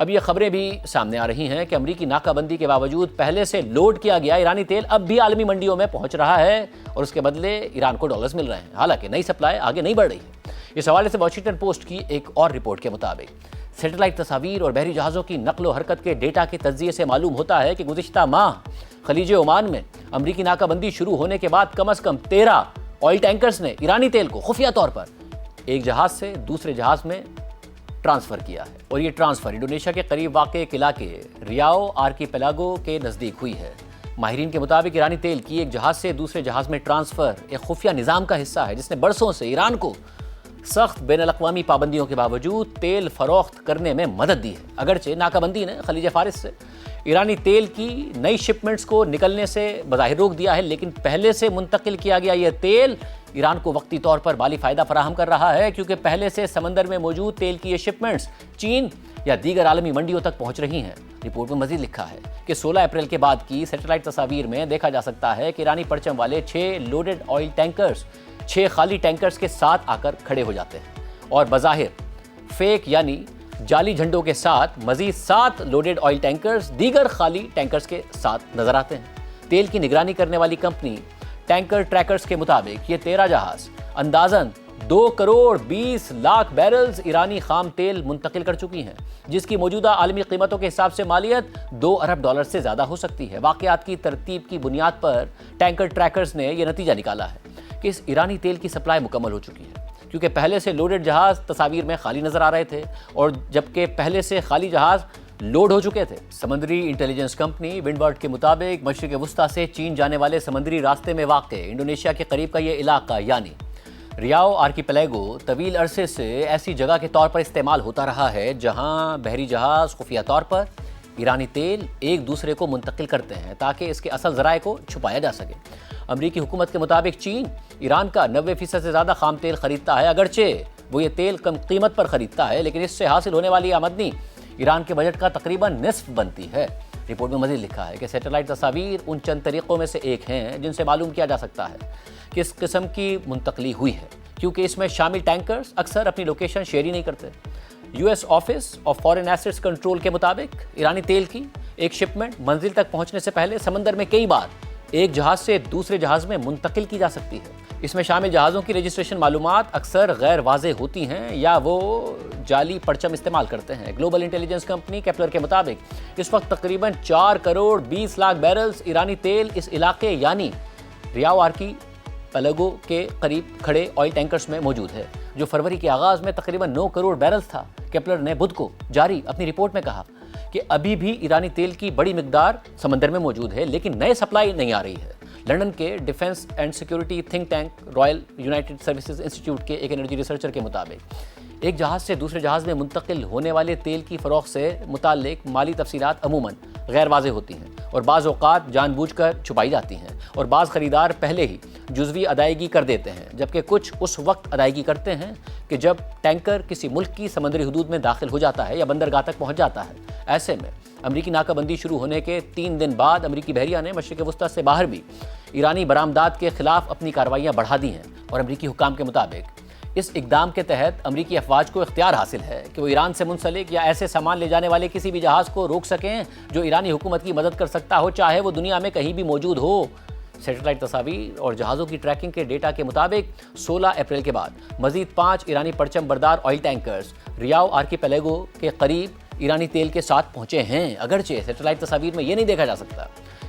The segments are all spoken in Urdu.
اب یہ خبریں بھی سامنے آ رہی ہیں کہ امریکی ناکہ بندی کے باوجود پہلے سے لوڈ کیا گیا ایرانی تیل اب بھی عالمی منڈیوں میں پہنچ رہا ہے اور اس کے بدلے ایران کو ڈالرز مل رہے ہیں، حالانکہ نئی سپلائی آگے نہیں بڑھ رہی ہے۔ اس حوالے سے واشنگٹن پوسٹ کی ایک اور رپورٹ کے مطابق سیٹلائٹ تصاویر اور بحری جہازوں کی نقل و حرکت کے ڈیٹا کے تجزیے سے معلوم ہوتا ہے کہ گزشتہ ماہ خلیج عمان میں امریکی ناکہ بندی شروع ہونے کے بعد کم از کم 13 آئل ٹینکرز نے ایرانی تیل کو خفیہ طور پر ایک جہاز سے دوسرے جہاز میں ٹرانسفر کیا ہے، اور یہ ٹرانسفر انڈونیشیا کے قریب واقع ایک علاقے ریاؤ آرکیپیلاگو کے نزدیک ہوئی ہے۔ ماہرین کے مطابق ایرانی تیل کی ایک جہاز سے دوسرے جہاز میں ٹرانسفر ایک خفیہ نظام کا حصہ ہے جس نے برسوں سے ایران کو سخت بین الاقوامی پابندیوں کے باوجود تیل فروخت کرنے میں مدد دی ہے۔ اگرچہ ناکہ بندی نے خلیج فارس سے ایرانی تیل کی نئی شپمنٹس کو نکلنے سے بظاہر روک دیا ہے، لیکن پہلے سے منتقل کیا گیا یہ تیل ایران کو وقتی طور پر مالی فائدہ فراہم کر رہا ہے، کیونکہ پہلے سے سمندر میں موجود تیل کی یہ شپمنٹس چین یا دیگر عالمی منڈیوں تک پہنچ رہی ہیں۔ رپورٹ میں مزید لکھا ہے کہ 16 اپریل کے بعد کی سیٹلائٹ تصاویر میں دیکھا جا سکتا ہے کہ ایرانی پرچم والے 6 لوڈڈ آئل ٹینکرز 6 خالی ٹینکرز کے ساتھ آ کر کھڑے ہو جاتے ہیں، اور بظاہر فیک یعنی جعلی جھنڈوں کے ساتھ مزید 7 لوڈڈ آئل ٹینکرز دیگر خالی ٹینکرز کے ساتھ نظر آتے ہیں۔ تیل کی نگرانی کرنے والی کمپنی ٹینکر ٹریکرز کے مطابق یہ 13 جہاز اندازاً 2 کروڑ 20 لاکھ بیرلز ایرانی خام تیل منتقل کر چکی ہیں، جس کی موجودہ عالمی قیمتوں کے حساب سے مالیت $2 ارب سے زیادہ ہو سکتی ہے۔ واقعات کی ترتیب کی بنیاد پر ٹینکر ٹریکرز نے یہ نتیجہ نکالا ہے کہ اس ایرانی تیل کی سپلائی مکمل ہو چکی ہے، کیونکہ پہلے سے لوڈڈ جہاز تصاویر میں خالی نظر آ رہے تھے اور جبکہ پہلے سے خالی جہاز لوڈ ہو چکے تھے۔ سمندری انٹیلیجنس کمپنی ونڈورڈ کے مطابق مشرق وسطیٰ سے چین جانے والے سمندری راستے میں واقع انڈونیشیا کے قریب کا یہ علاقہ یعنی ریاؤ آرکیپیلاگو طویل عرصے سے ایسی جگہ کے طور پر استعمال ہوتا رہا ہے جہاں بحری جہاز خفیہ طور پر ایرانی تیل ایک دوسرے کو منتقل کرتے ہیں تاکہ اس کے اصل ذرائع کو چھپایا جا سکے۔ امریکی حکومت کے مطابق چین ایران کا 90% سے زیادہ خام تیل خریدتا ہے، اگرچہ وہ یہ تیل کم قیمت پر خریدتا ہے، لیکن اس سے حاصل ہونے والی آمدنی ایران کے بجٹ کا تقریباً نصف بنتی ہے۔ رپورٹ میں مزید لکھا ہے کہ سیٹلائٹ تصاویر ان چند طریقوں میں سے ایک ہیں جن سے معلوم کیا جا سکتا ہے کہ اس قسم کی منتقلی ہوئی ہے، کیونکہ اس میں شامل ٹینکرز اکثر اپنی لوکیشن شیئر ہی نہیں کرتے۔ U S office of foreign assets control کے مطابق ایرانی تیل کی ایک شپمنٹ منزل تک پہنچنے سے پہلے سمندر میں کئی بار ایک جہاز سے دوسرے جہاز میں منتقل کی جا سکتی ہے۔ اس میں شامل جہازوں کی رجسٹریشن معلومات اکثر غیر واضح ہوتی ہیں یا وہ جعلی پرچم استعمال کرتے ہیں۔ گلوبل انٹیلیجنس کمپنی کیپلر کے مطابق اس وقت تقریباً 4 کروڑ 20 لاکھ بیرلز ایرانی تیل اس علاقے یعنی ریاؤ آرکیپیلاگو کے قریب کھڑے آئل ٹینکرز میں موجود ہے، جو فروری کے آغاز میں تقریباً 9 کروڑ بیرلز تھا۔ کیپلر نے بدھ کو جاری اپنی رپورٹ میں کہا کہ ابھی بھی ایرانی تیل کی بڑی مقدار سمندر میں موجود ہے، لیکن نئے سپلائی نہیں آ رہی ہے۔ لندن کے defence and security think tank Royal United services institute کے ایک انرجی ریسرچر کے مطابق ایک جہاز سے دوسرے جہاز میں منتقل ہونے والے تیل کی فروخت سے متعلق مالی تفصیلات عموماً غیر واضح ہوتی ہیں اور بعض اوقات جان بوجھ کر چھپائی جاتی ہیں، اور بعض خریدار پہلے ہی جزوی ادائیگی کر دیتے ہیں، جبکہ کچھ اس وقت ادائیگی کرتے ہیں کہ جب ٹینکر کسی ملک کی سمندری حدود میں داخل ہو جاتا ہے یا بندرگاہ تک پہنچ جاتا ہے۔ ایسے میں امریکی ناکہ بندی شروع ہونے کے 3 دن بعد امریکی بحریہ نے مشرق وسطیٰ سے باہر بھی ایرانی برآمدات کے خلاف اپنی کارروائیاں بڑھا دی ہیں، اور امریکی حکام کے مطابق اس اقدام کے تحت امریکی افواج کو اختیار حاصل ہے کہ وہ ایران سے منسلک یا ایسے سامان لے جانے والے کسی بھی جہاز کو روک سکیں جو ایرانی حکومت کی مدد کر سکتا ہو، چاہے وہ دنیا میں کہیں بھی موجود ہو۔ سیٹلائٹ تصاویر اور جہازوں کی ٹریکنگ کے ڈیٹا کے مطابق 16 اپریل کے بعد مزید 5 ایرانی پرچم بردار آئل ٹینکرز ریاؤ آرکیپیلاگو کے قریب ایرانی تیل کے ساتھ پہنچے ہیں۔ اگرچہ سیٹلائٹ تصاویر میں یہ نہیں دیکھا جا سکتا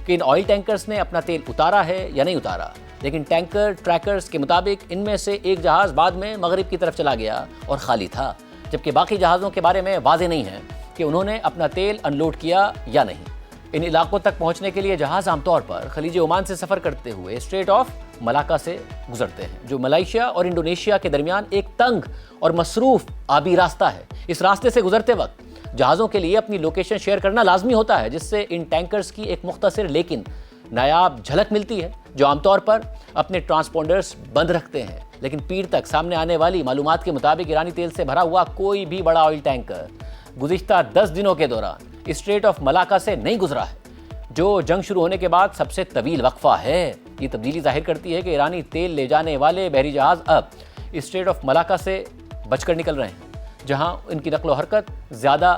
کہ ان آئل ٹینکرز نے اپنا تیل اتارا ہے یا نہیں اتارا، لیکن ٹینکر ٹریکرز کے مطابق ان میں سے ایک جہاز بعد میں مغرب کی طرف چلا گیا اور خالی تھا، جبکہ باقی جہازوں کے بارے میں واضح نہیں ہے کہ انہوں نے اپنا تیل ان لوڈ کیا یا نہیں۔ ان علاقوں تک پہنچنے کے لیے جہاز عام طور پر خلیج عمان سے سفر کرتے ہوئے اسٹریٹ آف ملاکا سے گزرتے ہیں، جو ملائیشیا اور انڈونیشیا کے درمیان ایک تنگ اور مصروف آبی راستہ ہے۔ اس راستے سے گزرتے وقت جہازوں کے لیے اپنی لوکیشن شیئر کرنا لازمی ہوتا ہے، جس سے ان ٹینکرز کی ایک مختصر لیکن نایاب جھلک ملتی ہے، جو عام طور پر اپنے ٹرانسپونڈرز بند رکھتے ہیں، لیکن پیر تک سامنے آنے والی معلومات کے مطابق ایرانی تیل سے بھرا ہوا کوئی بھی بڑا آئل ٹینکر گزشتہ 10 دنوں کے دوران اسٹریٹ آف ملاکا سے نہیں گزرا ہے، جو جنگ شروع ہونے کے بعد سب سے طویل وقفہ ہے۔ یہ تبدیلی ظاہر کرتی ہے کہ ایرانی تیل لے جانے والے بحری جہاز اب اسٹریٹ آف ملاکا سے بچ کر نکل رہے ہیں، جہاں ان کی نقل و حرکت زیادہ